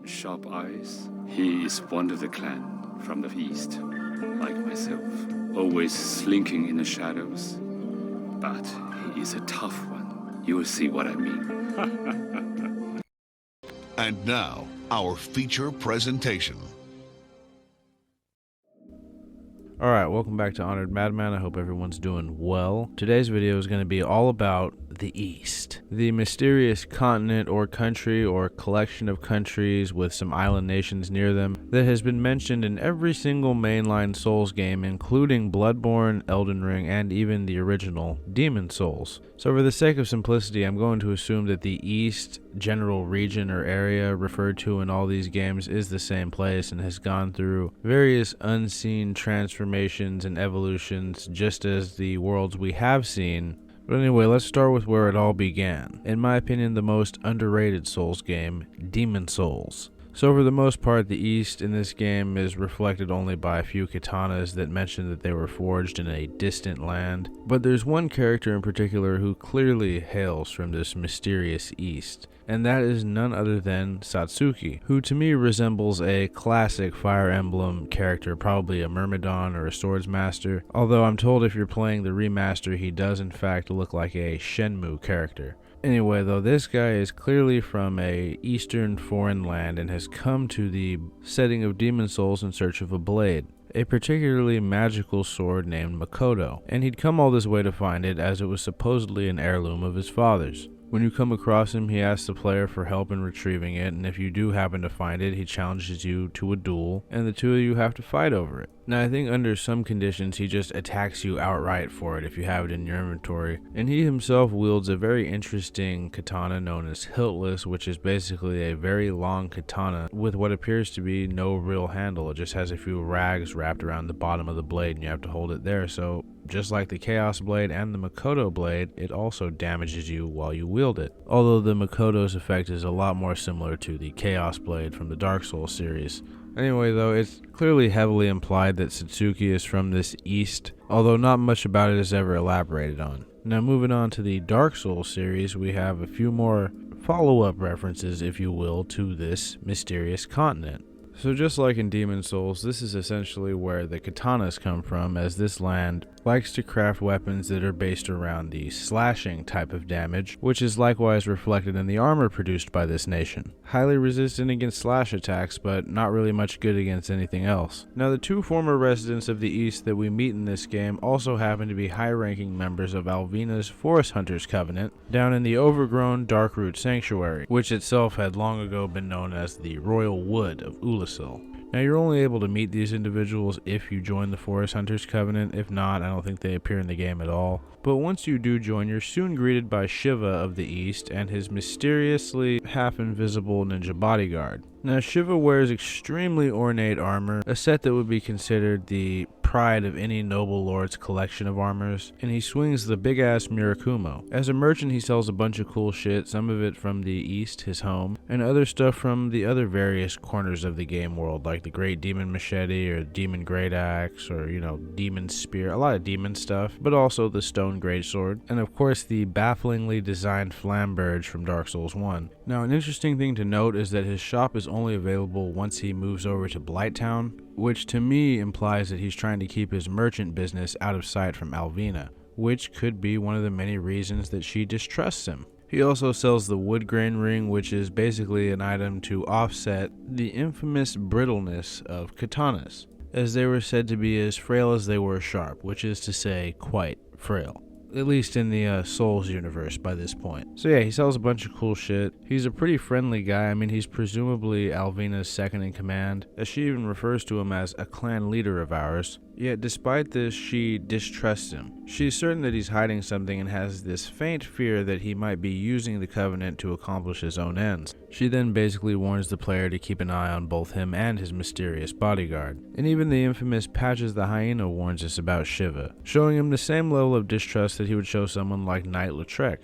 sharp eyes. He is one of the clan from the east, like myself, always slinking in the shadows. But he is a tough one. You will see what I mean. And now, our feature presentation. Alright, welcome back to Honored Madman. I hope everyone's doing well. Today's video is going to be all about the East. The mysterious continent or country or collection of countries with some island nations near them that has been mentioned in every single mainline Souls game, including Bloodborne, Elden Ring, and even the original Demon Souls. So for the sake of simplicity, I'm going to assume that the East general region or area referred to in all these games is the same place and has gone through various unseen transformations and evolutions just as the worlds we have seen. But anyway, let's start with where it all began. In my opinion, the most underrated Souls game, Demon Souls. So for the most part, the East in this game is reflected only by a few katanas that mention that they were forged in a distant land. But there's one character in particular who clearly hails from this mysterious East, and that is none other than Satsuki, who to me resembles a classic Fire Emblem character, probably a Myrmidon or a Swordsmaster, although I'm told if you're playing the remaster he does in fact look like a Shenmue character. Anyway though, this guy is clearly from a eastern foreign land and has come to the setting of Demon Souls in search of a blade, a particularly magical sword named Makoto, and he'd come all this way to find it as it was supposedly an heirloom of his father's. When you come across him, he asks the player for help in retrieving it, and if you do happen to find it, he challenges you to a duel, and the two of you have to fight over it. Now, I think under some conditions, he just attacks you outright for it if you have it in your inventory, and he himself wields a very interesting katana known as hiltless, which is basically a very long katana with what appears to be no real handle. It just has a few rags wrapped around the bottom of the blade, and you have to hold it there, so just like the Chaos Blade and the Makoto Blade, it also damages you while you wield it. Although the Makoto's effect is a lot more similar to the Chaos Blade from the Dark Souls series. Anyway though, it's clearly heavily implied that Satsuki is from this East, although not much about it is ever elaborated on. Now moving on to the Dark Souls series, we have a few more follow-up references, if you will, to this mysterious continent. So just like in Demon Souls, this is essentially where the katanas come from, as this land likes to craft weapons that are based around the slashing type of damage, which is likewise reflected in the armor produced by this nation. Highly resistant against slash attacks, but not really much good against anything else. Now the two former residents of the East that we meet in this game also happen to be high-ranking members of Alvina's Forest Hunters Covenant, down in the overgrown Darkroot Sanctuary, which itself had long ago been known as the Royal Wood of Ulasil. Now you're only able to meet these individuals if you join the Forest Hunters Covenant. If not, I don't think they appear in the game at all. But once you do join, you're soon greeted by Shiva of the East and his mysteriously half-invisible ninja bodyguard. Now Shiva wears extremely ornate armor, a set that would be considered the pride of any noble lord's collection of armors, and he swings the big-ass Murakumo. As a merchant, he sells a bunch of cool shit, some of it from the East, his home, and other stuff from the other various corners of the game world, like the Great Demon Machete, or Demon Great Axe, or, Demon Spear, a lot of demon stuff, but also the Stone Greatsword, and of course the bafflingly designed Flamberge from Dark Souls 1. Now, an interesting thing to note is that his shop is only available once he moves over to Blighttown, which to me implies that he's trying to keep his merchant business out of sight from Alvina, which could be one of the many reasons that she distrusts him. He also sells the wood grain ring, which is basically an item to offset the infamous brittleness of katanas, as they were said to be as frail as they were sharp, which is to say quite frail. At least in the Souls universe by this point. So yeah, he sells a bunch of cool shit. He's a pretty friendly guy. I mean, he's presumably Alvina's second in command, as she even refers to him as a clan leader of ours. Yet despite this, she distrusts him. She's certain that he's hiding something and has this faint fear that he might be using the Covenant to accomplish his own ends. She then basically warns the player to keep an eye on both him and his mysterious bodyguard. And even the infamous Patches the Hyena warns us about Shiva, showing him the same level of distrust that he would show someone like Knight Lautrec.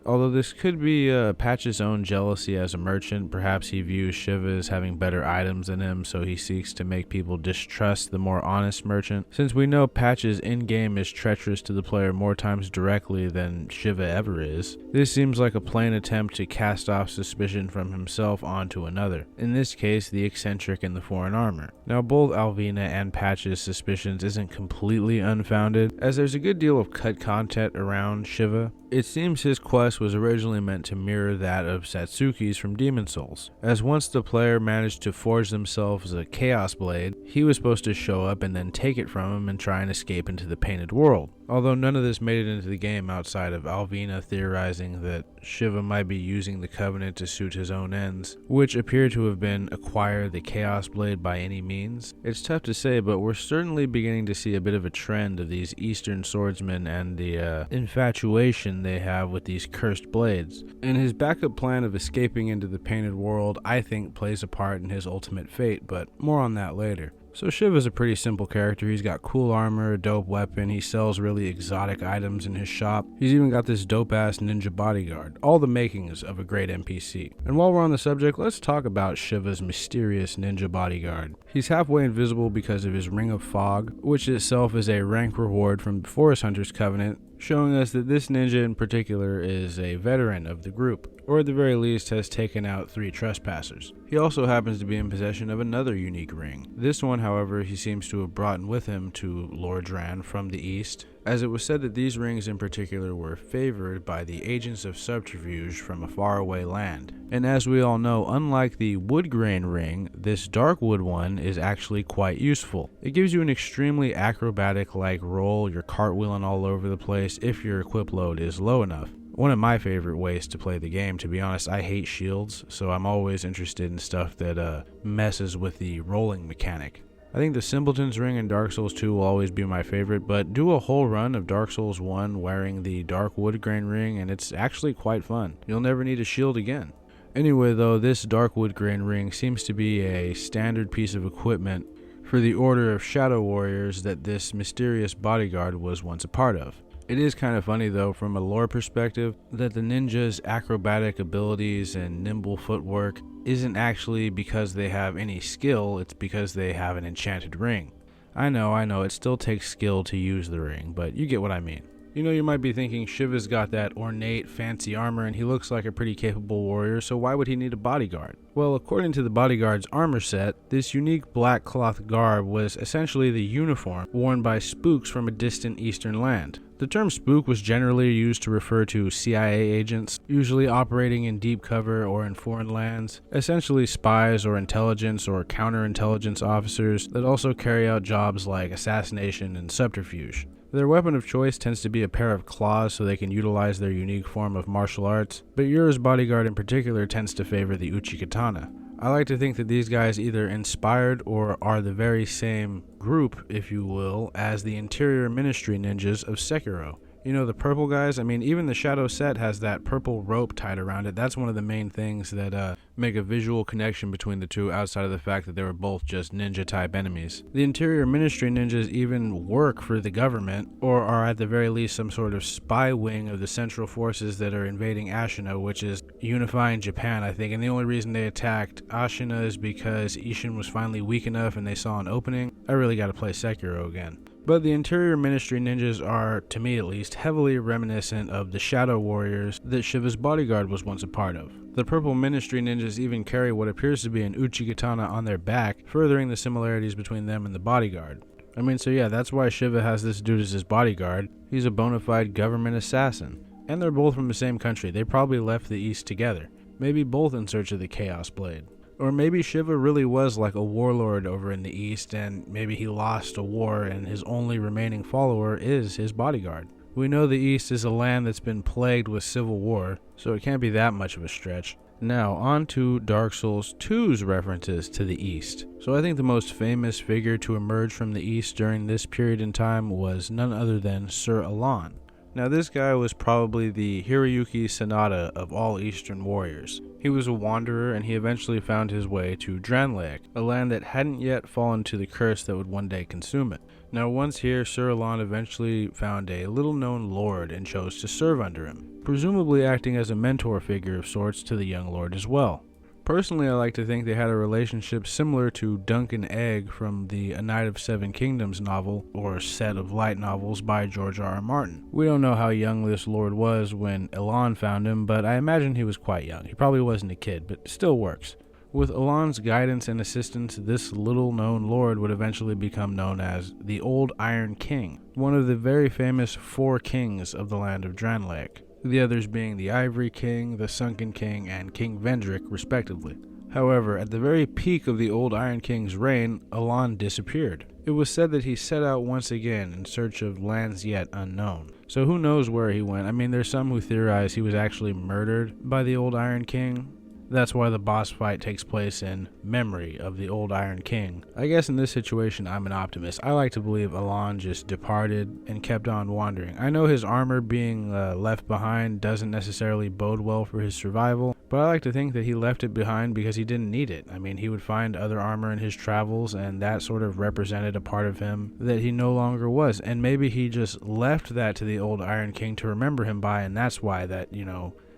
Although this could be Patch's own jealousy as a merchant. Perhaps he views Shiva as having better items than him, so he seeks to make people distrust the more honest merchant. Since we know Patch's in-game is treacherous to the player more times directly than Shiva ever is, this seems like a plain attempt to cast off suspicion from himself onto another, in this case the eccentric in the foreign armor. Now both Alvina and Patch's suspicions isn't completely unfounded, as there's a good deal of cut content around Shiva. It seems his quest was originally meant to mirror that of Satsuki's from Demon Souls, as once the player managed to forge themselves a Chaos Blade, he was supposed to show up and then take it from him and try and escape into the Painted World. Although none of this made it into the game outside of Alvina theorizing that Shiva might be using the Covenant to suit his own ends, which appear to have been acquire the Chaos Blade by any means. It's tough to say, but we're certainly beginning to see a bit of a trend of these Eastern swordsmen and the infatuation they have with these cursed blades. And his backup plan of escaping into the Painted World, I think, plays a part in his ultimate fate, but more on that later. So Shiva's a pretty simple character. He's got cool armor, a dope weapon, he sells really exotic items in his shop. He's even got this dope ass ninja bodyguard, all the makings of a great NPC. And while we're on the subject, let's talk about Shiva's mysterious ninja bodyguard. He's halfway invisible because of his Ring of Fog, which itself is a rank reward from the Forest Hunters Covenant, showing us that this ninja in particular is a veteran of the group, or at the very least has taken out 3 trespassers. He also happens to be in possession of another unique ring. This one, however, he seems to have brought with him to Lordran from the east, as it was said that these rings in particular were favored by the agents of subterfuge from a faraway land. And as we all know, unlike the wood grain ring, this dark wood one is actually quite useful. It gives you an extremely acrobatic-like roll, you're cartwheeling all over the place if your equip load is low enough. One of my favorite ways to play the game, to be honest. I hate shields, so I'm always interested in stuff that messes with the rolling mechanic. I think the Simpleton's Ring in Dark Souls 2 will always be my favorite, but do a whole run of Dark Souls 1 wearing the Dark Wood Grain Ring and it's actually quite fun. You'll never need a shield again. Anyway though, this Dark Wood Grain Ring seems to be a standard piece of equipment for the Order of Shadow Warriors that this mysterious bodyguard was once a part of. It is kind of funny though, from a lore perspective, that the ninja's acrobatic abilities and nimble footwork isn't actually because they have any skill, it's because they have an enchanted ring. I know, it still takes skill to use the ring, but you get what I mean. You know, you might be thinking Shiva's got that ornate, fancy armor and he looks like a pretty capable warrior, so why would he need a bodyguard? Well, according to the bodyguard's armor set, this unique black cloth garb was essentially the uniform worn by spooks from a distant eastern land. The term spook was generally used to refer to CIA agents, usually operating in deep cover or in foreign lands, essentially spies or intelligence or counterintelligence officers that also carry out jobs like assassination and subterfuge. Their weapon of choice tends to be a pair of claws so they can utilize their unique form of martial arts, but Yura's bodyguard in particular tends to favor the Uchikatana. I like to think that these guys either inspired or are the very same group, if you will, as the Interior Ministry ninjas of Sekiro. You know, the purple guys, I mean, even the Shadow set has that purple rope tied around it. That's one of the main things that make a visual connection between the two outside of the fact that they were both just ninja-type enemies. The Interior Ministry ninjas even work for the government, or are at the very least some sort of spy wing of the central forces that are invading Ashina, which is unifying Japan, I think. And the only reason they attacked Ashina is because Ishin was finally weak enough and they saw an opening. I really gotta play Sekiro again. But the Interior Ministry ninjas are, to me at least, heavily reminiscent of the Shadow Warriors that Shiva's bodyguard was once a part of. The Purple Ministry ninjas even carry what appears to be an Uchikatana on their back, furthering the similarities between them and the bodyguard. I mean, so yeah, that's why Shiva has this dude as his bodyguard. He's a bona fide government assassin. And they're both from the same country. They probably left the East together. Maybe both in search of the Chaos Blade. Or maybe Shiva really was like a warlord over in the East, and maybe he lost a war and his only remaining follower is his bodyguard. We know the East is a land that's been plagued with civil war, so it can't be that much of a stretch. Now, on to Dark Souls 2's references to the East. So I think the most famous figure to emerge from the East during this period in time was none other than Sir Elan. Now this guy was probably the Hiroyuki Sanada of all Eastern warriors. He was a wanderer and he eventually found his way to Dranlaek, a land that hadn't yet fallen to the curse that would one day consume it. Now once here, Sir Elan eventually found a little-known lord and chose to serve under him, presumably acting as a mentor figure of sorts to the young lord as well. Personally, I like to think they had a relationship similar to Dunk and Egg from the A Knight of Seven Kingdoms novel, or set of light novels by George R.R. Martin. We don't know how young this lord was when Elan found him, but I imagine he was quite young. He probably wasn't a kid, but still works. With Elan's guidance and assistance, this little-known lord would eventually become known as the Old Iron King, one of the very famous 4 kings of the land of Dranlaek, the others being the Ivory King, the Sunken King, and King Vendrick, respectively. However, at the very peak of the Old Iron King's reign, Elan disappeared. It was said that he set out once again in search of lands yet unknown. So who knows where he went? I mean, there's some who theorize he was actually murdered by the Old Iron King. That's why the boss fight takes place in memory of the Old Iron King. I guess in this situation, I'm an optimist. I like to believe Elan just departed and kept on wandering. I know his armor being left behind doesn't necessarily bode well for his survival, but I like to think that he left it behind because he didn't need it. I mean, he would find other armor in his travels, and that sort of represented a part of him that he no longer was. And maybe he just left that to the Old Iron King to remember him by, and that's why that,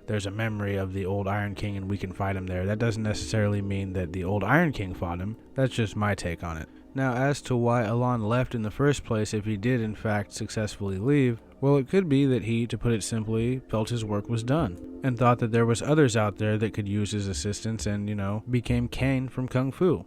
there's a memory of the Old Iron King and we can fight him there. That doesn't necessarily mean that the Old Iron King fought him. That's just my take on it. Now, as to why Elan left in the first place, if he did in fact successfully leave, well, it could be that he, to put it simply, felt his work was done and thought that there was others out there that could use his assistance and, became Kane from Kung Fu.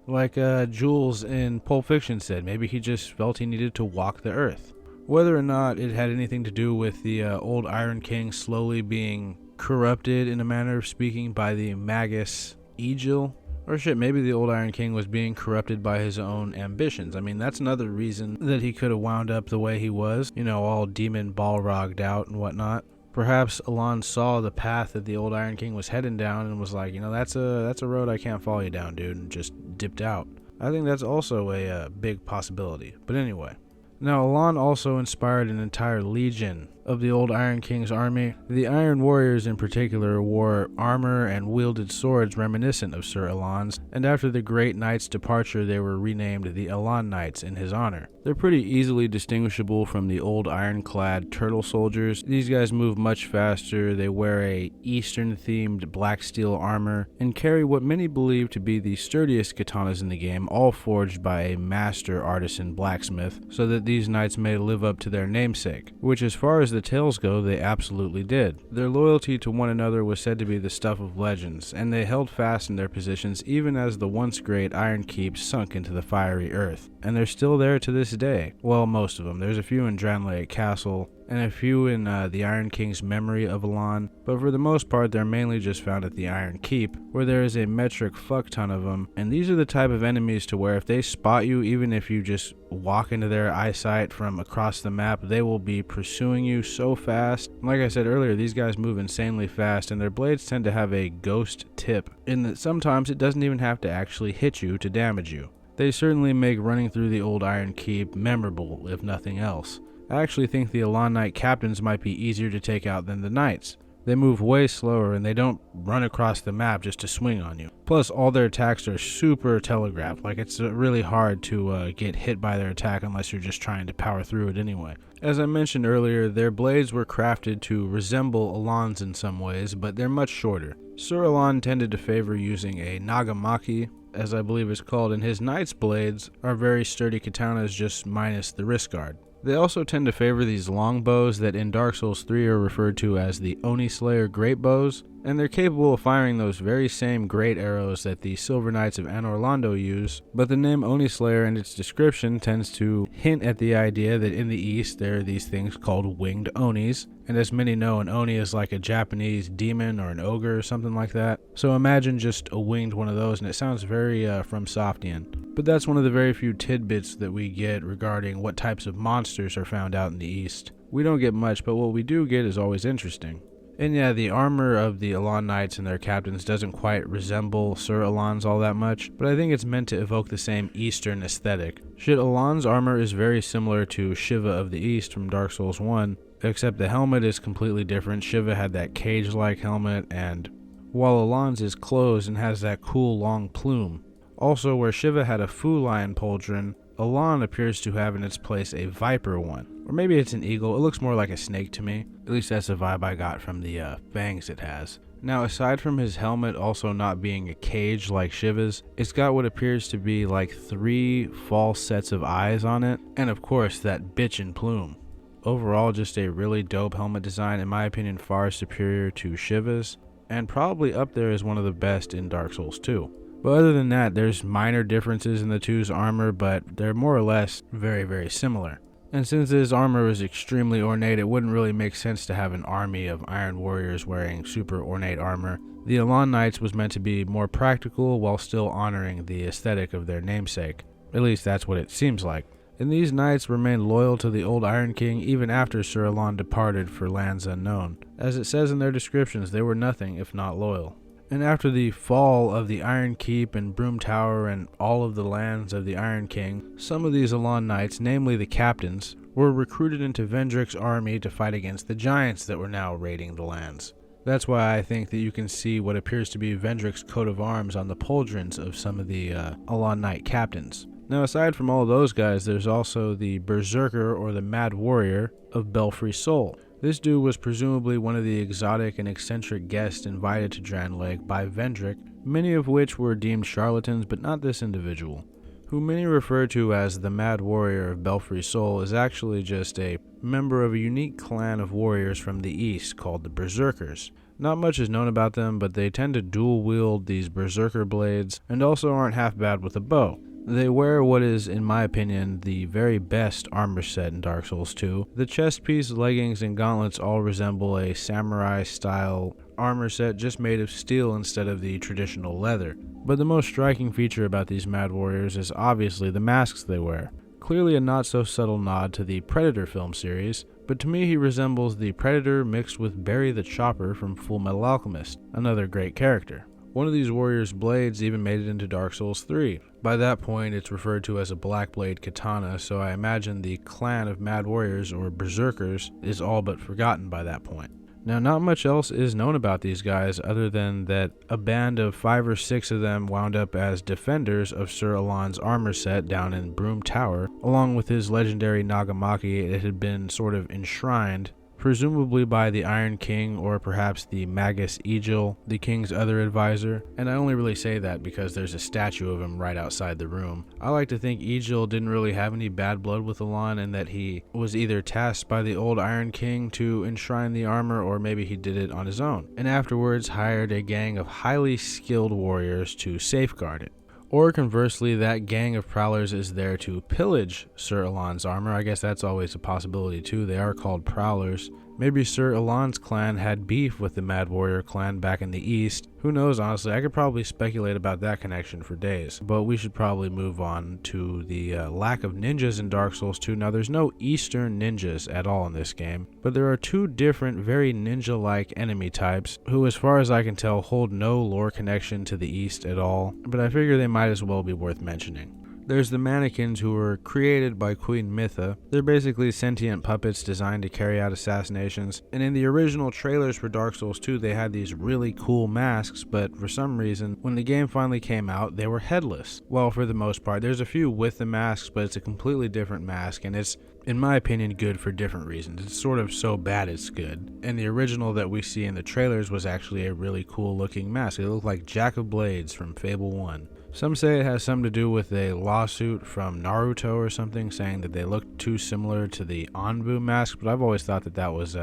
Like Jules in Pulp Fiction said, maybe he just felt he needed to walk the earth. Whether or not it had anything to do with the Old Iron King slowly being corrupted, in a manner of speaking, by the Magus Egil, or maybe the Old Iron King was being corrupted by his own ambitions. I mean, that's another reason that he could have wound up the way he was, all demon balrogged out and whatnot. Perhaps Elan saw the path that the Old Iron King was heading down and was like, that's a road I can't follow you down, dude, and just dipped out. I think that's also a big possibility. But anyway. Now, Elan also inspired an entire legion of the Old Iron King's army. The Iron Warriors in particular wore armor and wielded swords reminiscent of Sir Elan's, and after the Great Knight's departure they were renamed the Elan Knights in his honor. They're pretty easily distinguishable from the old ironclad turtle soldiers. These guys move much faster, they wear a Eastern-themed black steel armor, and carry what many believe to be the sturdiest katanas in the game, all forged by a master artisan blacksmith, so that these knights may live up to their namesake, which as far as the tales go, they absolutely did. Their loyalty to one another was said to be the stuff of legends, and they held fast in their positions even as the once great Iron Keep sunk into the fiery earth. And they're still there to this day. Well, most of them. There's a few in Dranlaek Castle, and a few in the Iron King's memory of Elan, but for the most part they're mainly just found at the Iron Keep, where there is a metric fuck ton of them, and these are the type of enemies to where if they spot you, even if you just walk into their eyesight from across the map, they will be pursuing you so fast. Like I said earlier, these guys move insanely fast, and their blades tend to have a ghost tip, in that sometimes it doesn't even have to actually hit you to damage you. They certainly make running through the old Iron Keep memorable, if nothing else. I actually think the Elan Knight captains might be easier to take out than the knights. They move way slower and they don't run across the map just to swing on you. Plus, all their attacks are super telegraphed. Like, it's really hard to get hit by their attack unless you're just trying to power through it anyway. As I mentioned earlier, their blades were crafted to resemble Elan's in some ways, but they're much shorter. Sir Elan tended to favor using a nagamaki, as I believe it's called, and his knight's blades are very sturdy katanas, just minus the wrist guard. They also tend to favor these long bows that in Dark Souls 3 are referred to as the Oni Slayer Great Bows, and they're capable of firing those very same great arrows that the Silver Knights of Anor Londo use, but the name Oni Slayer and its description tends to hint at the idea that in the East there are these things called winged Onis, and as many know, an Oni is like a Japanese demon or an ogre or something like that. So imagine just a winged one of those, and it sounds very from Softian. But that's one of the very few tidbits that we get regarding what types of monsters are found out in the East. We don't get much, but what we do get is always interesting. And yeah, the armor of the Elan Knights and their captains doesn't quite resemble Sir Elan's all that much, but I think it's meant to evoke the same Eastern aesthetic. Shit, Elan's armor is very similar to Shiva of the East from Dark Souls 1, except the helmet is completely different. Shiva had that cage-like helmet, and while Elan's is closed and has that cool long plume. Also, where Shiva had a Fu Lion pauldron, Elan appears to have in its place a viper one. Or maybe it's an eagle. It looks more like a snake to me. At least that's the vibe I got from the fangs it has. Now, aside from his helmet also not being a cage like Shiva's, it's got what appears to be like 3 false sets of eyes on it, and of course that bitchin' plume. Overall, just a really dope helmet design, in my opinion far superior to Shiva's, and probably up there as one of the best in Dark Souls 2. But other than that, there's minor differences in the two's armor, but they're more or less very, very similar. And since his armor is extremely ornate, it wouldn't really make sense to have an army of iron warriors wearing super ornate armor. The Elan Knights was meant to be more practical while still honoring the aesthetic of their namesake. At least that's what it seems like. And these knights remained loyal to the old Iron King even after Sir Elan departed for lands unknown. As it says in their descriptions, they were nothing if not loyal. And after the fall of the Iron Keep and Broom Tower and all of the lands of the Iron King, some of these Elan Knights, namely the captains, were recruited into Vendrick's army to fight against the giants that were now raiding the lands. That's why I think that you can see what appears to be Vendrick's coat of arms on the pauldrons of some of the Elan Knight captains. Now, aside from all of those guys, there's also the Berserker or the Mad Warrior of Belfry Soul. This dude was presumably one of the exotic and eccentric guests invited to Drangleic by Vendrick, many of which were deemed charlatans, but not this individual, who many refer to as the Mad Warrior of Belfry Soul, is actually just a member of a unique clan of warriors from the east called the Berserkers. Not much is known about them, but they tend to dual wield these Berserker blades and also aren't half bad with a bow. They wear what is, in my opinion, the very best armor set in Dark Souls 2. The chest piece, leggings, and gauntlets all resemble a samurai-style armor set just made of steel instead of the traditional leather. But the most striking feature about these Mad Warriors is obviously the masks they wear. Clearly a not-so-subtle nod to the Predator film series, but to me he resembles the Predator mixed with Barry the Chopper from Full Metal Alchemist, another great character. One of these warriors' blades even made it into Dark Souls 3. By that point, it's referred to as a black blade katana, so I imagine the clan of Mad Warriors, or Berserkers, is all but forgotten by that point. Now, not much else is known about these guys other than that a band of 5 or 6 of them wound up as defenders of Sir Elan's armor set down in Broom Tower. Along with his legendary Nagamaki, it had been sort of enshrined, presumably by the Iron King or perhaps the Magus Egil, the king's other advisor. And I only really say that because there's a statue of him right outside the room. I like to think Egil didn't really have any bad blood with Elan and that he was either tasked by the old Iron King to enshrine the armor or maybe he did it on his own, and afterwards hired a gang of highly skilled warriors to safeguard it. Or conversely, that gang of prowlers is there to pillage Sir Elan's armor. I guess that's always a possibility too. They are called prowlers. Maybe Sir Elan's clan had beef with the Mad Warrior clan back in the east. Who knows, honestly. I could probably speculate about that connection for days. But we should probably move on to the lack of ninjas in Dark Souls 2. Now, there's no Eastern ninjas at all in this game, but there are 2 different, very ninja-like enemy types who, as far as I can tell, hold no lore connection to the East at all, but I figure they might as well be worth mentioning. There's the mannequins who were created by Queen Mytha. They're basically sentient puppets designed to carry out assassinations. And in the original trailers for Dark Souls 2, they had these really cool masks, but for some reason, when the game finally came out, they were headless. Well, for the most part. There's a few with the masks, but it's a completely different mask, and it's, in my opinion, good for different reasons. It's sort of so bad it's good. And the original that we see in the trailers was actually a really cool looking mask. It looked like Jack of Blades from Fable 1. Some say it has something to do with a lawsuit from Naruto or something, saying that they look too similar to the Anbu mask, but I've always thought that that was,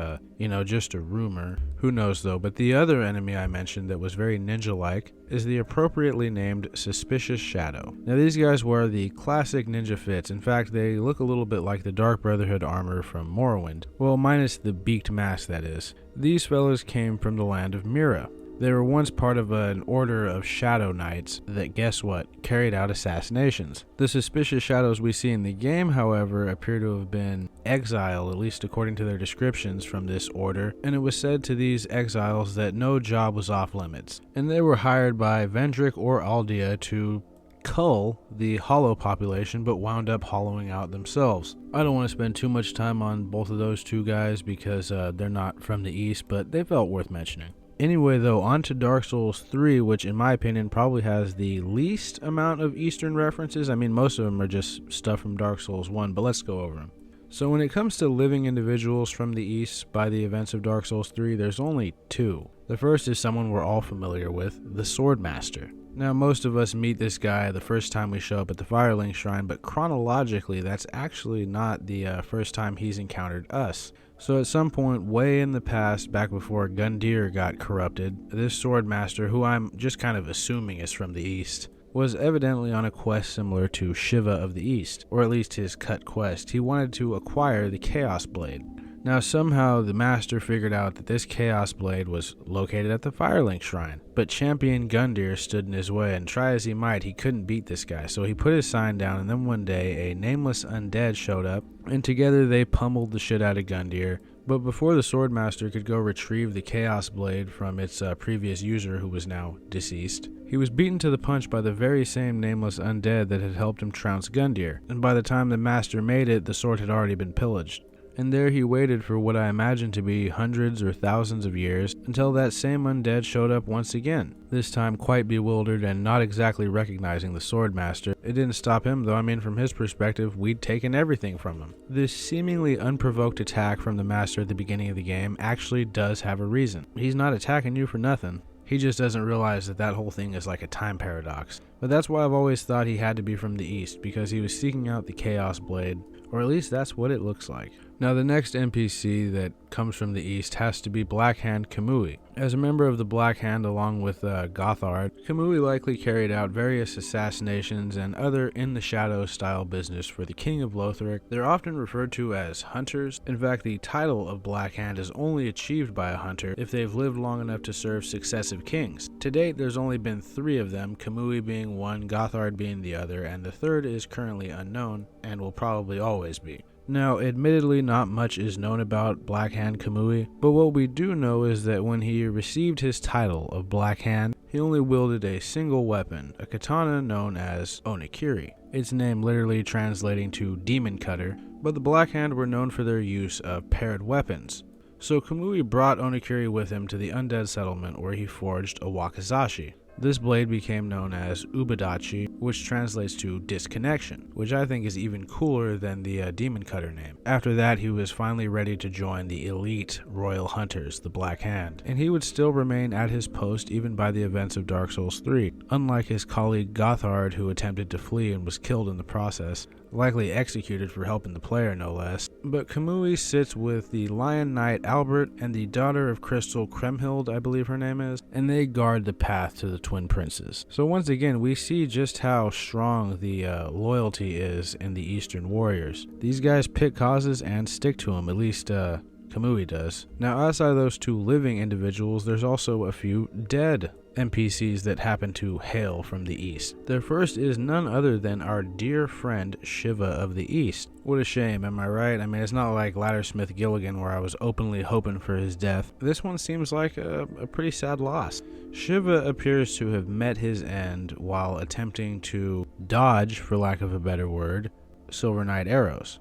just a rumor. Who knows though, but the other enemy I mentioned that was very ninja-like is the appropriately named Suspicious Shadow. Now these guys wear the classic ninja fits. In fact, they look a little bit like the Dark Brotherhood armor from Morrowind. Well, minus the beaked mask, that is. These fellas came from the land of Mira. They were once part of an order of Shadow Knights that, guess what, carried out assassinations. The suspicious shadows we see in the game, however, appear to have been exiled, at least according to their descriptions, from this order, and it was said to these exiles that no job was off limits, and they were hired by Vendrick or Aldea to cull the hollow population, but wound up hollowing out themselves. I don't want to spend too much time on both of those 2 guys because they're not from the east, but they felt worth mentioning. Anyway, though, on to Dark Souls 3, which in my opinion probably has the least amount of Eastern references. I mean, most of them are just stuff from Dark Souls 1, but let's go over them. So when it comes to living individuals from the East by the events of Dark Souls 3, there's only two. The first is someone we're all familiar with, the Swordmaster. Now, most of us meet this guy the first time we show up at the Firelink Shrine, but chronologically, that's actually not the first time he's encountered us. So at some point way in the past, back before Gundyr got corrupted, this Swordmaster, who I'm just kind of assuming is from the East, was evidently on a quest similar to Shiva of the East, or at least his cut quest. He wanted to acquire the Chaos Blade. Now somehow the master figured out that this Chaos Blade was located at the Firelink Shrine, but Champion Gundyr stood in his way, and try as he might, he couldn't beat this guy, so he put his sign down, and then one day a nameless undead showed up, and together they pummeled the shit out of Gundyr. But before the Swordmaster could go retrieve the Chaos Blade from its previous user, who was now deceased, he was beaten to the punch by the very same nameless undead that had helped him trounce Gundyr, and by the time the master made it, the sword had already been pillaged. And there he waited for what I imagine to be hundreds or thousands of years, until that same undead showed up once again, this time quite bewildered and not exactly recognizing the Swordmaster. It didn't stop him though. I mean, from his perspective, we'd taken everything from him. This seemingly unprovoked attack from the master at the beginning of the game actually does have a reason. He's not attacking you for nothing. He just doesn't realize that that whole thing is like a time paradox. But that's why I've always thought he had to be from the East, because he was seeking out the Chaos Blade, or at least that's what it looks like. Now the next NPC that comes from the East has to be Blackhand Kamui. As a member of the Black Hand along with Gothard, Kamui likely carried out various assassinations and other in-the-shadow style business for the King of Lothric. They're often referred to as hunters. In fact, the title of Black Hand is only achieved by a hunter if they've lived long enough to serve successive kings. To date, there's only been 3 of them, Kamui being one, Gothard being the other, and the third is currently unknown and will probably always be. Now, admittedly, not much is known about Blackhand Kamui, but what we do know is that when he received his title of Blackhand, he only wielded a single weapon, a katana known as Onikiri, its name literally translating to demon cutter, but the Blackhand were known for their use of paired weapons. So Kamui brought Onikiri with him to the undead settlement where he forged a wakizashi. This blade became known as Ubadachi, which translates to disconnection, which I think is even cooler than the Demon Cutter name. After that, he was finally ready to join the elite Royal Hunters, the Black Hand, and he would still remain at his post even by the events of Dark Souls 3, unlike his colleague Gothard, who attempted to flee and was killed in the process, likely executed for helping the player no less. But Kamui sits with the Lion Knight Albert and the daughter of Crystal Kremhild, I believe her name is, and they guard the path to the Twin Princes. So once again, we see just how strong the loyalty is in the Eastern warriors. These guys pick causes and stick to them, at least Kamui does. Now outside of those 2 living individuals, there's also a few dead NPCs that happen to hail from the East. Their first is none other than our dear friend Shiva of the East. What a shame, am I right? I mean, it's not like Laddersmith Gilligan where I was openly hoping for his death. This one seems like a pretty sad loss. Shiva appears to have met his end while attempting to dodge, for lack of a better word, Silver Knight arrows.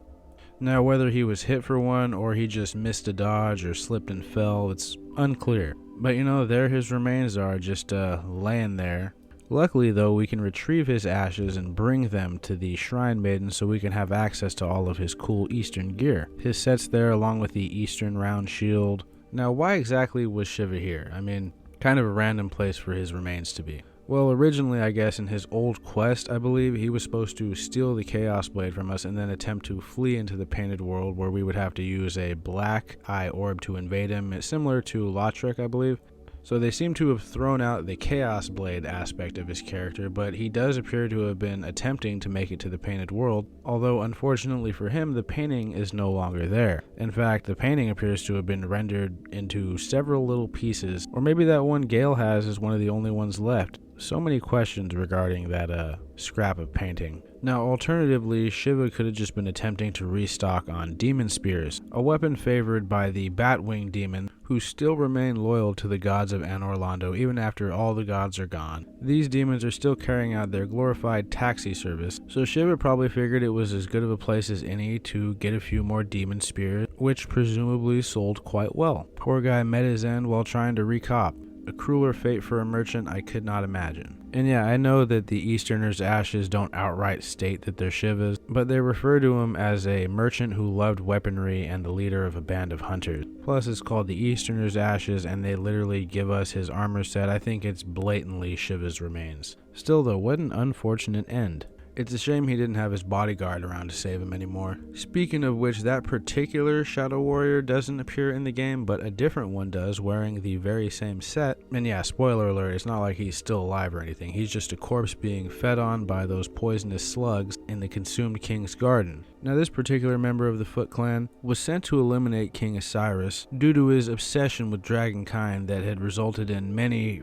Now, whether he was hit for one or he just missed a dodge or slipped and fell, it's unclear. But you know, there his remains are, just laying there. Luckily though, we can retrieve his ashes and bring them to the Shrine Maiden so we can have access to all of his cool Eastern gear. His set's there along with the Eastern round shield. Now why exactly was Shiva here? I mean, kind of a random place for his remains to be. Well, originally, I guess, in his old quest, I believe, he was supposed to steal the Chaos Blade from us and then attempt to flee into the Painted World, where we would have to use a black eye orb to invade him. It's similar to Lothric, I believe. So they seem to have thrown out the Chaos Blade aspect of his character, but he does appear to have been attempting to make it to the Painted World, although unfortunately for him, the painting is no longer there. In fact, the painting appears to have been rendered into several little pieces, or maybe that one Gale has is one of the only ones left. So many questions regarding that scrap of painting. Now, alternatively, Shiva could have just been attempting to restock on Demon Spears, a weapon favored by the Batwing Demon, who still remain loyal to the gods of Anor Londo even after all the gods are gone. These demons are still carrying out their glorified taxi service, so Shiva probably figured it was as good of a place as any to get a few more Demon Spears, which presumably sold quite well. Poor guy met his end while trying to recop. a crueler fate for a merchant I could not imagine. And yeah, I know that the Easterners' ashes don't outright state that they're Shivas, but they refer to him as a merchant who loved weaponry and the leader of a band of hunters. Plus, it's called the Easterners' ashes, and they literally give us his armor set. I think it's blatantly Shiva's remains. Still though, what an unfortunate end. It's a shame he didn't have his bodyguard around to save him anymore. Speaking of which, that particular Shadow Warrior doesn't appear in the game, but a different one does, wearing the very same set. And yeah, spoiler alert, it's not like he's still alive or anything. He's just a corpse being fed on by those poisonous slugs in the consumed king's garden. Now, this particular member of the Foot Clan was sent to eliminate King Osiris due to his obsession with dragonkind that had resulted in many,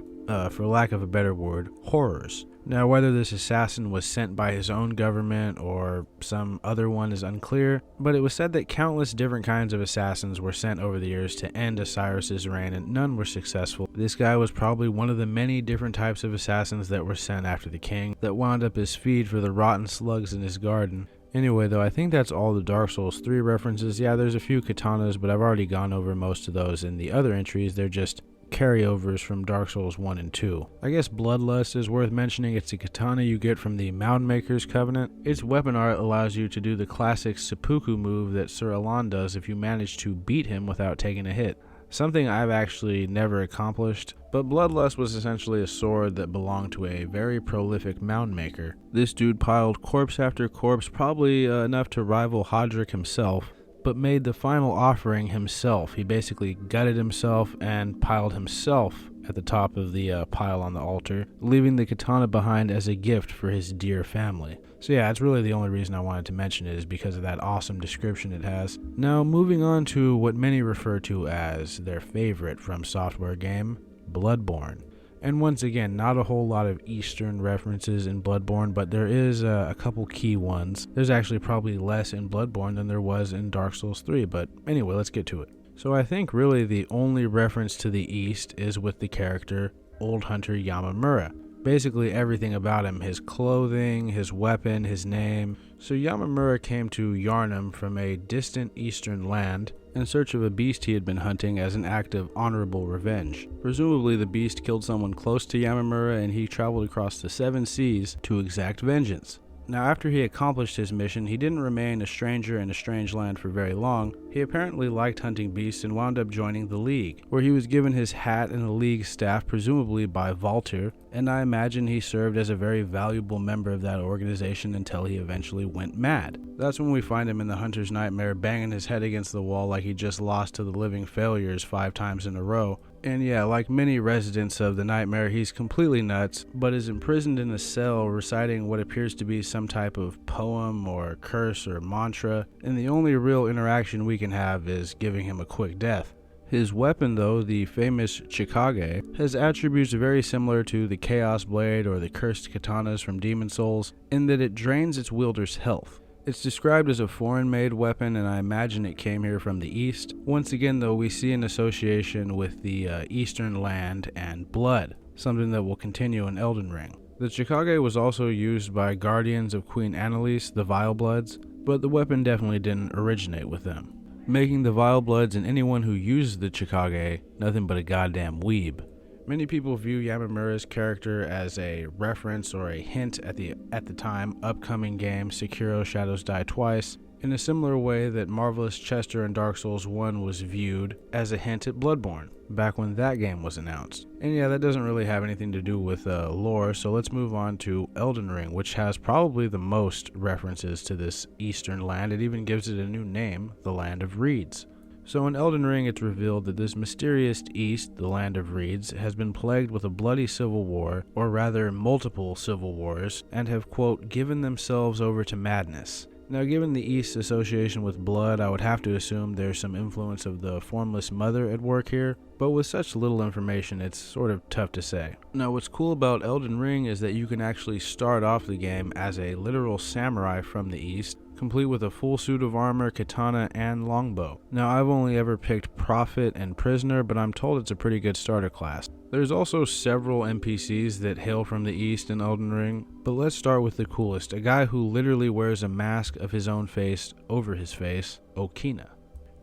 for lack of a better word, horrors. Now, whether this assassin was sent by his own government or some other one is unclear, but it was said that countless different kinds of assassins were sent over the years to end Osiris's reign, and none were successful. This guy was probably one of the many different types of assassins that were sent after the king that wound up as feed for the rotten slugs in his garden. Anyway, though, I think that's all the Dark Souls 3 references. Yeah, there's a few katanas, but I've already gone over most of those in the other entries. They're just carryovers from Dark Souls 1 and 2. I guess Bloodlust is worth mentioning. It's a katana you get from the Moundmaker's Covenant. Its weapon art allows you to do the classic seppuku move that Sir Elan does if you manage to beat him without taking a hit. Something I've actually never accomplished, but Bloodlust was essentially a sword that belonged to a very prolific mound maker. This dude piled corpse after corpse, probably enough to rival Hodrick himself, but made the final offering himself. He basically gutted himself and piled himself at the top of the pile on the altar, leaving the katana behind as a gift for his dear family. So yeah, it's really the only reason I wanted to mention it, is because of that awesome description it has. Now, moving on to what many refer to as their favorite From Software game, Bloodborne. And once again, not a whole lot of Eastern references in Bloodborne, but there is a couple key ones. There's actually probably less in Bloodborne than there was in Dark Souls 3, but anyway, let's get to it. So I think really the only reference to the East is with the character Old Hunter Yamamura. Basically everything about him, his clothing, his weapon, his name. So Yamamura came to Yharnam from a distant eastern land in search of a beast he had been hunting as an act of honorable revenge. Presumably the beast killed someone close to Yamamura, and he traveled across the 7 seas to exact vengeance. Now, after he accomplished his mission, he didn't remain a stranger in a strange land for very long. He apparently liked hunting beasts and wound up joining the League, where he was given his hat and the League staff, presumably by Valtyr, and I imagine he served as a very valuable member of that organization until he eventually went mad. That's when we find him in the Hunter's Nightmare, banging his head against the wall like he just lost to the Living Failures 5 times in a row. And yeah, like many residents of the Nightmare, he's completely nuts, but is imprisoned in a cell reciting what appears to be some type of poem or curse or mantra, and the only real interaction we can have is giving him a quick death. His weapon, though, the famous Chikage, has attributes very similar to the Chaos Blade or the Cursed Katanas from Demon Souls, in that it drains its wielder's health. It's described as a foreign-made weapon, and I imagine it came here from the East. Once again, though, we see an association with the Eastern land and blood, something that will continue in Elden Ring. The Chikage was also used by guardians of Queen Annalise, the Vilebloods, but the weapon definitely didn't originate with them, making the Vilebloods and anyone who uses the Chikage nothing but a goddamn weeb. Many people view Yamamura's character as a reference or a hint at the time upcoming game Sekiro Shadows Die Twice, in a similar way that Marvelous Chester in Dark Souls 1 was viewed as a hint at Bloodborne, back when that game was announced. And yeah, that doesn't really have anything to do with lore, so let's move on to Elden Ring, which has probably the most references to this eastern land. It even gives it a new name, the Land of Reeds. So in Elden Ring, it's revealed that this mysterious East, the Land of Reeds, has been plagued with a bloody civil war, or rather multiple civil wars, and have, quote, given themselves over to madness. Now, given the East's association with blood, I would have to assume there's some influence of the Formless Mother at work here, but with such little information, it's sort of tough to say. Now, what's cool about Elden Ring is that you can actually start off the game as a literal samurai from the East, complete with a full suit of armor, katana, and longbow. Now, I've only ever picked Prophet and Prisoner, but I'm told it's a pretty good starter class. There's also several NPCs that hail from the East in Elden Ring, but let's start with the coolest, a guy who literally wears a mask of his own face over his face, Okina.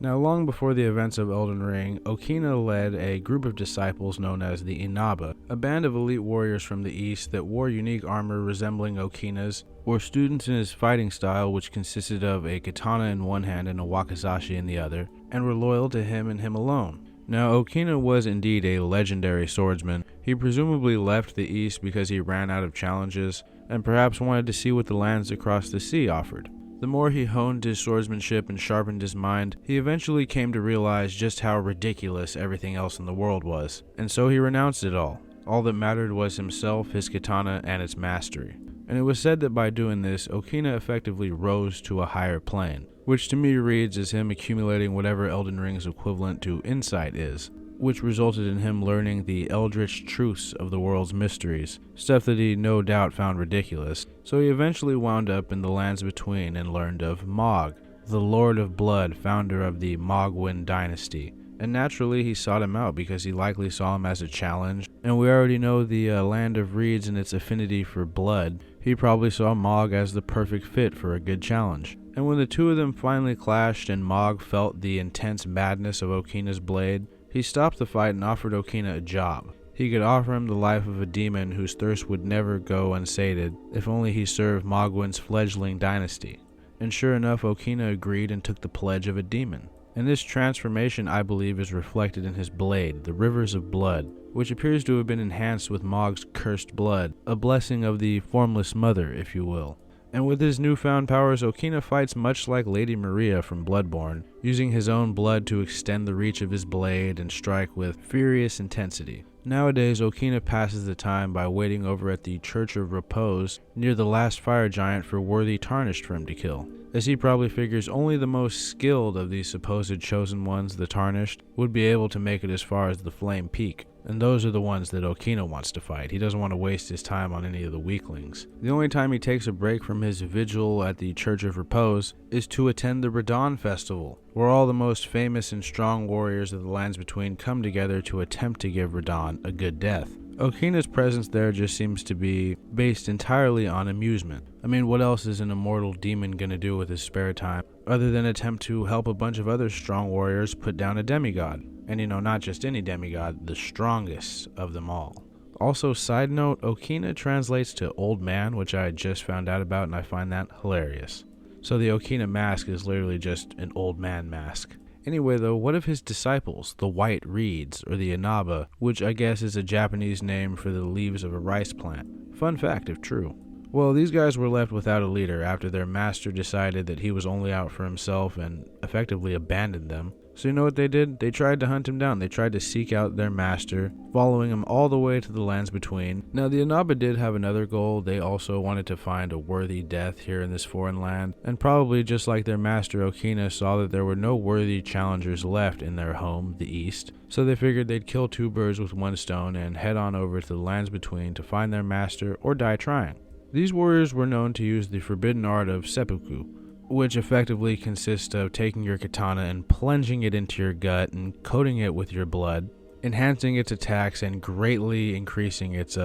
Now, long before the events of Elden Ring, Okina led a group of disciples known as the Enaba, a band of elite warriors from the east that wore unique armor resembling Okina's, were students in his fighting style, which consisted of a katana in one hand and a wakizashi in the other, and were loyal to him and him alone. Now, Okina was indeed a legendary swordsman. He presumably left the east because he ran out of challenges, and perhaps wanted to see what the lands across the sea offered. The more he honed his swordsmanship and sharpened his mind, he eventually came to realize just how ridiculous everything else in the world was, and so he renounced it all. All that mattered was himself, his katana, and its mastery. And it was said that by doing this, Okina effectively rose to a higher plane, which to me reads as him accumulating whatever Elden Ring's equivalent to insight is, which resulted in him learning the eldritch truths of the world's mysteries, stuff that he no doubt found ridiculous. So he eventually wound up in the lands between and learned of Mog, the Lord of Blood, founder of the Mogwyn dynasty. And naturally he sought him out because he likely saw him as a challenge, and we already know the land of reeds and its affinity for blood. He probably saw Mog as the perfect fit for a good challenge. And when the two of them finally clashed and Mog felt the intense madness of Okina's blade, he stopped the fight and offered Okina a job. He could offer him the life of a demon whose thirst would never go unsated if only he served Mogwyn's fledgling dynasty. And sure enough, Okina agreed and took the pledge of a demon. And this transformation, I believe, is reflected in his blade, the Rivers of Blood, which appears to have been enhanced with Mog's cursed blood, a blessing of the Formless Mother, if you will. And with his newfound powers, Okina fights much like Lady Maria from Bloodborne, using his own blood to extend the reach of his blade and strike with furious intensity. Nowadays, Okina passes the time by waiting over at the Church of Repose near the last fire giant for worthy Tarnished for him to kill, as he probably figures only the most skilled of these supposed chosen ones, the Tarnished, would be able to make it as far as the Flame Peak. And those are the ones that Okina wants to fight. He doesn't want to waste his time on any of the weaklings. The only time he takes a break from his vigil at the Church of Repose is to attend the Radon Festival, where all the most famous and strong warriors of the lands between come together to attempt to give Radon a good death. Okina's presence there just seems to be based entirely on amusement. I mean, what else is an immortal demon gonna do with his spare time, other than attempt to help a bunch of other strong warriors put down a demigod? And not just any demigod, the strongest of them all. Also, side note, Okina translates to old man, which I just found out about, and I find that hilarious. So the Okina mask is literally just an old man mask. Anyway though, what of his disciples, the white reeds, or the Enaba, which I guess is a Japanese name for the leaves of a rice plant? Fun fact if true. Well, these guys were left without a leader after their master decided that he was only out for himself and effectively abandoned them. So you know what they did? They tried to hunt him down. They tried to seek out their master, following him all the way to the lands between. Now the Enaba did have another goal. They also wanted to find a worthy death here in this foreign land, and probably just like their master Okina saw that there were no worthy challengers left in their home, the east. So they figured they'd kill two birds with one stone and head on over to the lands between to find their master or die trying. These warriors were known to use the forbidden art of seppuku, which effectively consists of taking your katana and plunging it into your gut and coating it with your blood, enhancing its attacks and greatly increasing its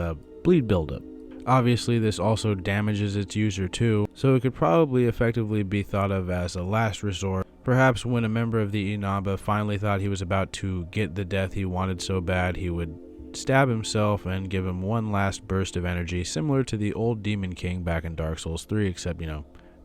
bleed buildup. Obviously, this also damages its user too, so it could probably effectively be thought of as a last resort. Perhaps when a member of the Enaba finally thought he was about to get the death he wanted so bad, he would stab himself and give him one last burst of energy, similar to the old Demon King back in Dark Souls 3, except,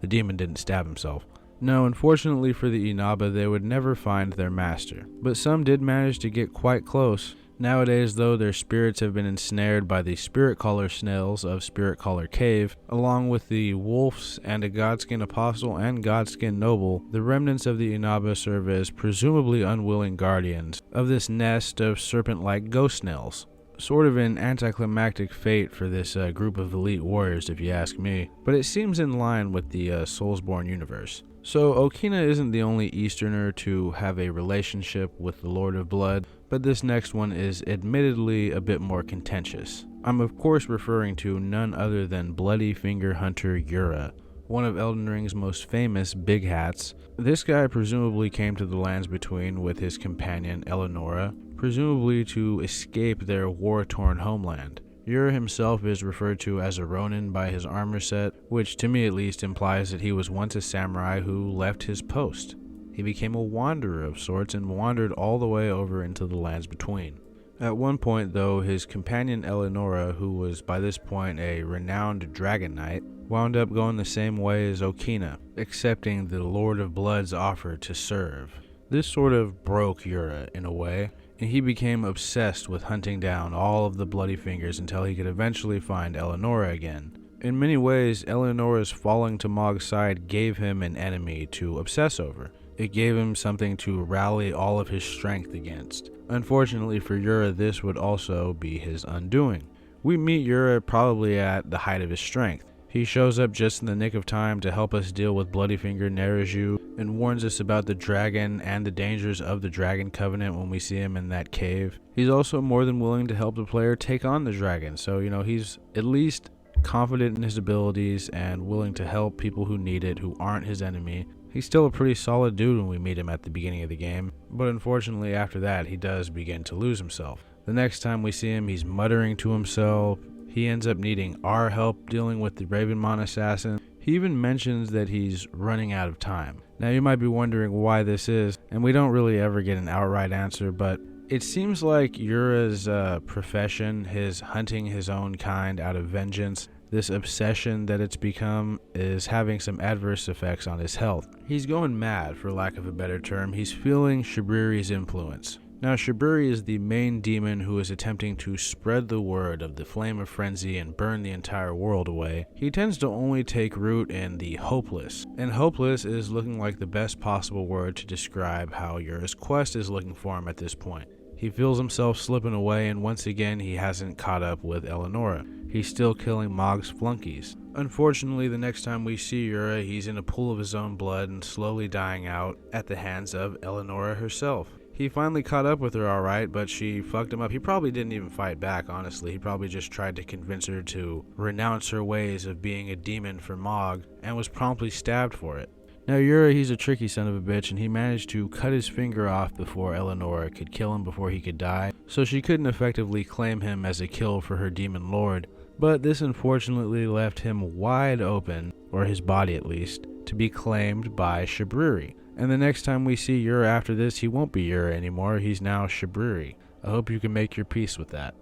the demon didn't stab himself. No, unfortunately for the Enaba, they would never find their master, but some did manage to get quite close. Nowadays, though, their spirits have been ensnared by the Spirit Caller snails of Spirit Caller Cave, along with the wolves and a Godskin Apostle and Godskin Noble. The remnants of the Enaba serve as presumably unwilling guardians of this nest of serpent-like ghost snails. Sort of an anticlimactic fate for this group of elite warriors, if you ask me, but it seems in line with the Soulsborne universe. So Okina isn't the only Easterner to have a relationship with the Lord of Blood, but this next one is admittedly a bit more contentious. I'm of course referring to none other than Bloody Finger Hunter Yura, one of Elden Ring's most famous big hats. This guy presumably came to the lands between with his companion Elanora, presumably to escape their war-torn homeland. Yura himself is referred to as a Ronin by his armor set, which to me at least implies that he was once a samurai who left his post. he became a wanderer of sorts and wandered all the way over into the lands between. At one point, though, his companion Elanora, who was by this point a renowned dragon knight, wound up going the same way as Okina, accepting the Lord of Blood's offer to serve. This sort of broke Yura in a way, and he became obsessed with hunting down all of the Bloody Fingers until he could eventually find Elanora again. In many ways, Eleanora's falling to Mog's side gave him an enemy to obsess over. It gave him something to rally all of his strength against. Unfortunately for Yura, this would also be his undoing. We meet Yura probably at the height of his strength. He shows up just in the nick of time to help us deal with Bloodyfinger Nereju and warns us about the dragon and the dangers of the Dragon Covenant when we see him in that cave. He's also more than willing to help the player take on the dragon, so he's at least confident in his abilities and willing to help people who need it, who aren't his enemy. He's still a pretty solid dude when we meet him at the beginning of the game, but unfortunately after that he does begin to lose himself. The next time we see him, he's muttering to himself. He ends up needing our help dealing with the Ravenmon assassin. He even mentions that he's running out of time. Now you might be wondering why this is, and we don't really ever get an outright answer, but it seems like Yura's profession, his hunting his own kind out of vengeance, this obsession that it's become, is having some adverse effects on his health. He's going mad, for lack of a better term. He's feeling Shabriri's influence. Now, Shibriri is the main demon who is attempting to spread the word of the Flame of Frenzy and burn the entire world away. He tends to only take root in the Hopeless, and Hopeless is looking like the best possible word to describe how Yura's quest is looking for him at this point. He feels himself slipping away, and once again he hasn't caught up with Elanora. He's still killing Mog's flunkies. Unfortunately, the next time we see Yura, he's in a pool of his own blood and slowly dying out at the hands of Elanora herself. He finally caught up with her alright, but she fucked him up. He probably didn't even fight back, honestly. He probably just tried to convince her to renounce her ways of being a demon for Mog, and was promptly stabbed for it. Now Yura, he's a tricky son of a bitch, and he managed to cut his finger off before Elanora could kill him before he could die, so she couldn't effectively claim him as a kill for her demon lord. But this unfortunately left him wide open, or his body at least, to be claimed by Shibriri. And the next time we see Yura after this, he won't be Yura anymore, he's now Shibriri. I hope you can make your peace with that.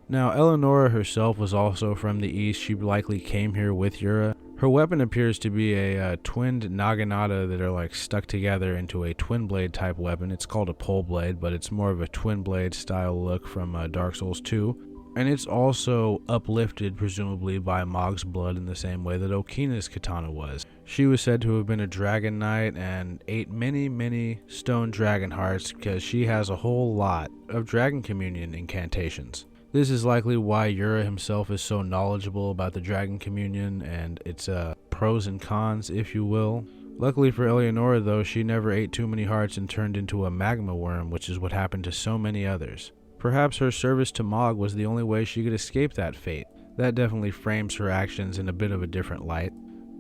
Now, Elanora herself was also from the east. She likely came here with Yura. Her weapon appears to be a twinned naginata that are like stuck together into a twin blade type weapon. It's called a pole blade, but it's more of a twin blade style look from Dark Souls 2. And it's also uplifted, presumably, by Mog's blood in the same way that Okina's katana was. She was said to have been a dragon knight and ate many, many stone dragon hearts because she has a whole lot of dragon communion incantations. This is likely why Yura himself is so knowledgeable about the dragon communion and its pros and cons, if you will. Luckily for Eleonora, though, she never ate too many hearts and turned into a magma worm, which is what happened to so many others. Perhaps her service to Mog was the only way she could escape that fate. That definitely frames her actions in a bit of a different light.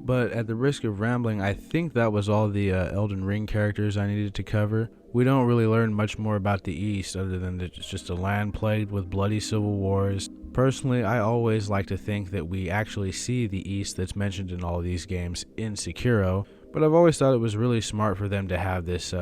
But at the risk of rambling, I think that was all the Elden Ring characters I needed to cover. We don't really learn much more about the East other than that it's just a land plagued with bloody civil wars. Personally, I always like to think that we actually see the East that's mentioned in all of these games in Sekiro, but I've always thought it was really smart for them to have this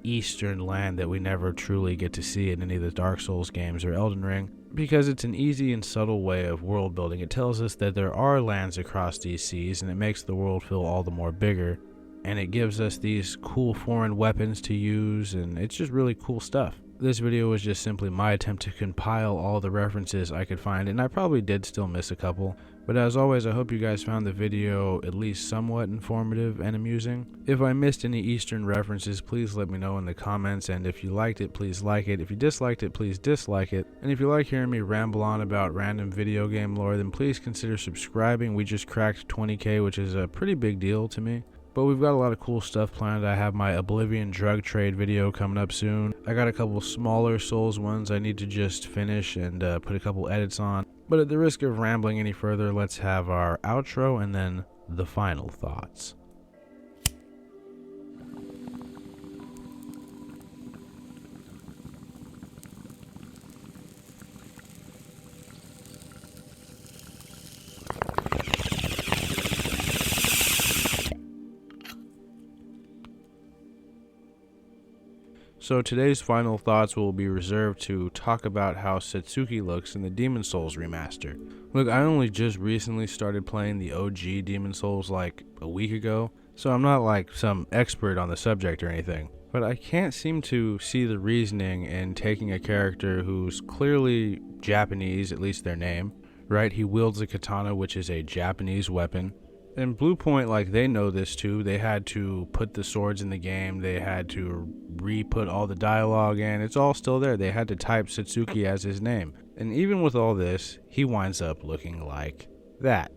eastern land that we never truly get to see in any of the Dark Souls games or Elden Ring, because it's an easy and subtle way of world building. It tells us that there are lands across these seas, and it makes the world feel all the more bigger, and it gives us these cool foreign weapons to use, and it's just really cool stuff. This video was just simply my attempt to compile all the references I could find, and I probably did still miss a couple, but as always, I hope you guys found the video at least somewhat informative and amusing. If I missed any Eastern references, please let me know in the comments, and if you liked it, please like it. If you disliked it, please dislike it. And if you like hearing me ramble on about random video game lore, then please consider subscribing. We just cracked 20K, which is a pretty big deal to me. But we've got a lot of cool stuff planned. I have my Oblivion drug trade video coming up soon. I got a couple smaller Souls ones I need to just finish and put a couple edits on. But at the risk of rambling any further, let's have our outro and then the final thoughts. So today's final thoughts will be reserved to talk about how Setsuki looks in the Demon Souls remaster. Look, I only just recently started playing the OG Demon Souls like a week ago, so I'm not like some expert on the subject or anything. But I can't seem to see the reasoning in taking a character who's clearly Japanese, at least their name, right? He wields a katana, which is a Japanese weapon. And Bluepoint, like, they know this too. They had to put the swords in the game. They had to re-put all the dialogue in. It's all still there. They had to type Setsuki as his name. And even with all this, he winds up looking like that.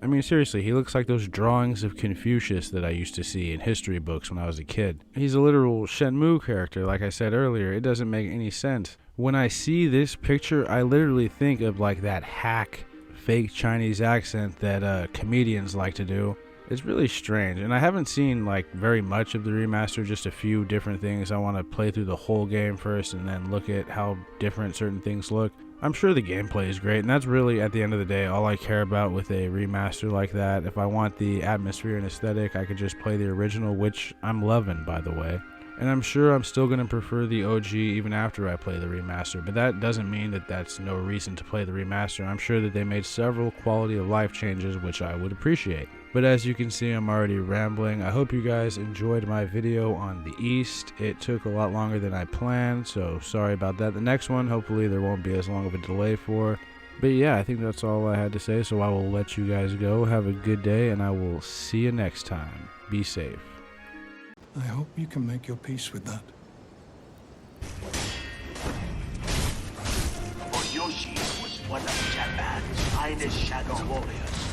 I mean, seriously, he looks like those drawings of Confucius that I used to see in history books when I was a kid. He's a literal Shenmue character, like I said earlier. It doesn't make any sense. When I see this picture, I literally think of like that hack fake Chinese accent that comedians like to do. It's really strange, and I haven't seen like very much of the remaster, just a few different things. I want to play through the whole game first and then look at how different certain things look. I'm sure the gameplay is great, and that's really, at the end of the day, all I care about with a remaster like that. If I want the atmosphere and aesthetic, I could just play the original, which I'm loving, by the way. And I'm sure I'm still going to prefer the OG even after I play the remaster, but that doesn't mean that that's no reason to play the remaster. I'm sure that they made several quality of life changes, which I would appreciate. But as you can see, I'm already rambling. I hope you guys enjoyed my video on the East. It took a lot longer than I planned, so sorry about that. The next one, hopefully there won't be as long of a delay for. But yeah, I think that's all I had to say, so I will let you guys go. Have a good day, and I will see you next time. Be safe. I hope you can make your peace with that. Yoshi was one of Japan's finest shadow warriors.